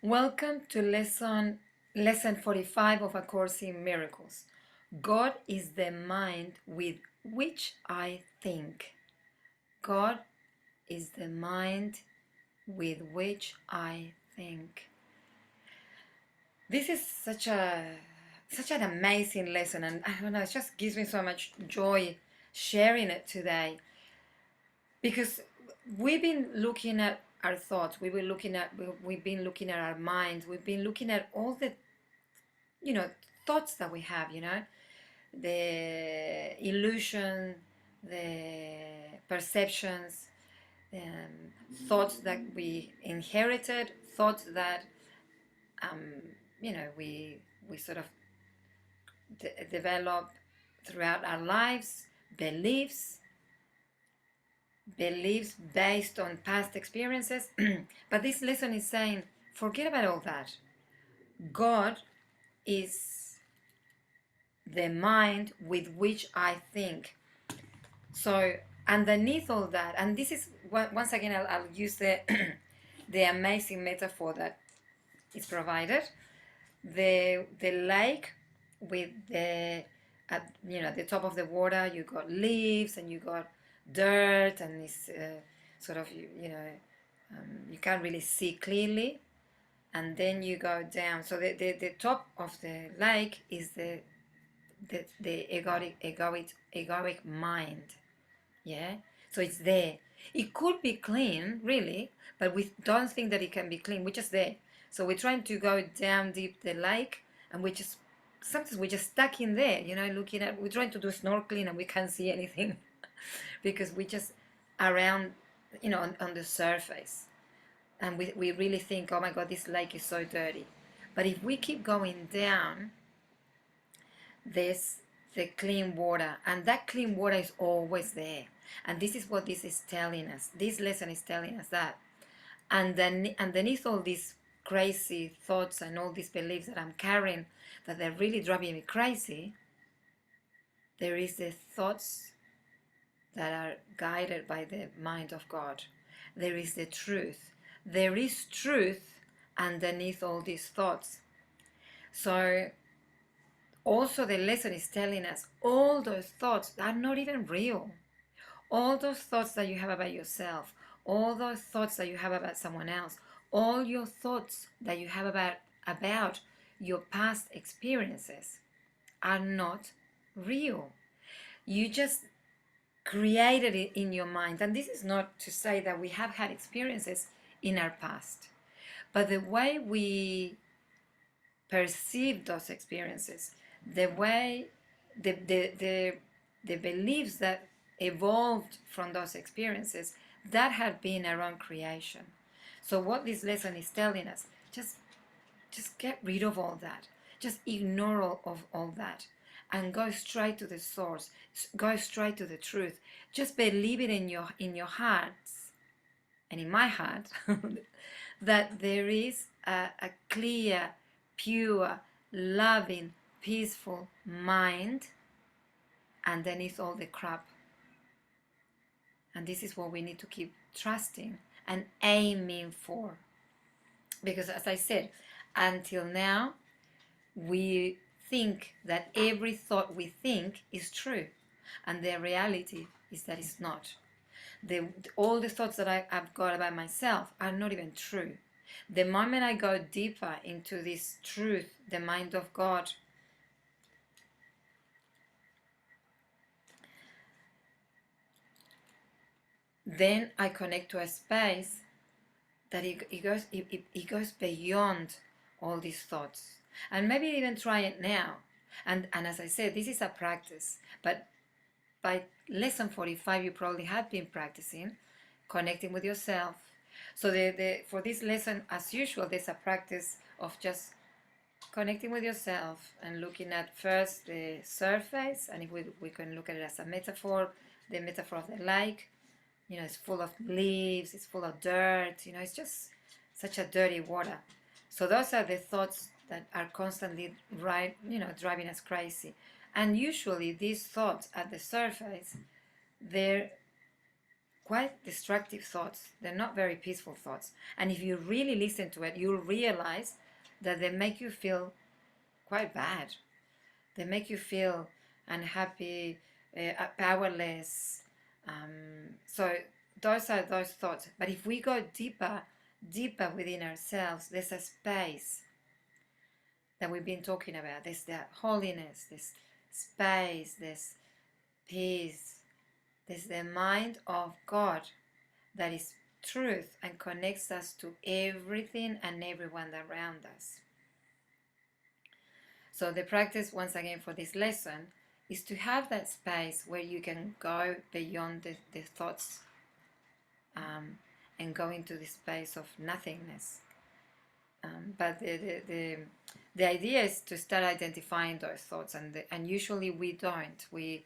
Welcome to lesson 45 of A Course in Miracles. God is the mind with which I think. God is the mind with which I think. This is such an amazing lesson, and I don't know, it just gives me so much joy sharing it today, because we've been looking at our thoughts, we've been looking at our minds, we've been looking at all the thoughts that we have, the illusion, the perceptions, thoughts that we inherited, thoughts that we sort of develop throughout our lives, beliefs based on past experiences. But this lesson is saying, forget about all that. God is the mind with which I think. So underneath all that, and this is once again, I'll use the the amazing metaphor that is provided. The lake with the at the top of the water, you got leaves and you got dirt, and it's sort of you can't really see clearly. And then you go down. So the top of the lake is the egoic mind. Yeah, so it's there. It could be clean, really, but we don't think that it can be clean. We're just there. So we're trying to go down deep the lake, and sometimes we're just stuck in there, looking at, we're trying to do snorkeling and we can't see anything because we just around, on the surface. And we really think, oh my God, this lake is so dirty. But if we keep going down, there's the clean water, and that clean water is always there. And this is what this is telling us. This lesson is telling us that. And then underneath all these crazy thoughts and all these beliefs that I'm carrying, that they're really driving me crazy, there is the thoughts that are guided by the mind of God. There is the truth. There is truth underneath all these thoughts. So also the lesson is telling us all those thoughts are not even real. All those thoughts that you have about yourself, all those thoughts that you have about someone else, all your thoughts that you have about your past experiences are not real. You just created it in your mind. And this is not to say that we have had experiences in our past, but the way we perceive those experiences, the way the beliefs that evolved from those experiences, that have been our own creation. So what this lesson is telling us, just get rid of all that. Just ignore all that and go straight to the source. Go straight to the truth. Just believe it in your hearts and in my heart that there is a clear, pure, loving, peaceful mind underneath all the crap. And this is what we need to keep trusting and aiming for. Because as I said, until now, we think that every thought we think is true. And the reality is that it's not. All the thoughts that I've got about myself are not even true. The moment I go deeper into this truth, the mind of God, then I connect to a space that it goes beyond all these thoughts. And maybe even try it now. And as I said, this is a practice. But by lesson 45, you probably have been practicing connecting with yourself. So for this lesson, as usual, there's a practice of just connecting with yourself and looking at first the surface. And if we can look at it as a metaphor, the metaphor of the lake, it's full of leaves, it's full of dirt, it's just such a dirty water. So those are the thoughts that are constantly driving us crazy. And usually these thoughts at the surface, they're quite destructive thoughts. They're not very peaceful thoughts. And if you really listen to it, you'll realize that they make you feel quite bad. They make you feel unhappy, powerless. So those are those thoughts. But if we go deeper within ourselves, there's a space that we've been talking about. There's that holiness, this space, this peace. There's the mind of God that is truth and connects us to everything and everyone around us. So the practice, once again, for this lesson is to have that space where you can go beyond the thoughts and go into the space of nothingness. But the idea is to start identifying those thoughts, and usually we don't. We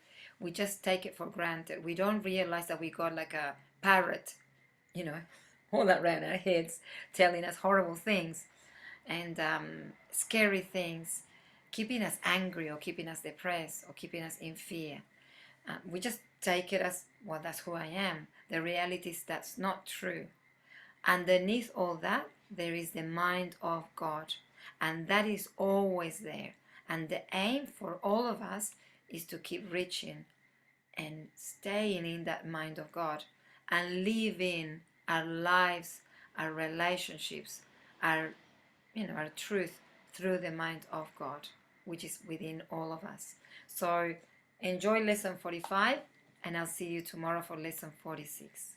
just take it for granted. We don't realize that we got like a parrot, all around our heads, telling us horrible things and scary things, keeping us angry or keeping us depressed or keeping us in fear. We just take it as, well, that's who I am. The reality is that's not true. Underneath all that, there is the mind of God, and that is always there. And the aim for all of us is to keep reaching and staying in that mind of God and living our lives, our relationships, our truth through the mind of God, which is within all of us. So enjoy lesson 45, and I'll see you tomorrow for lesson 46.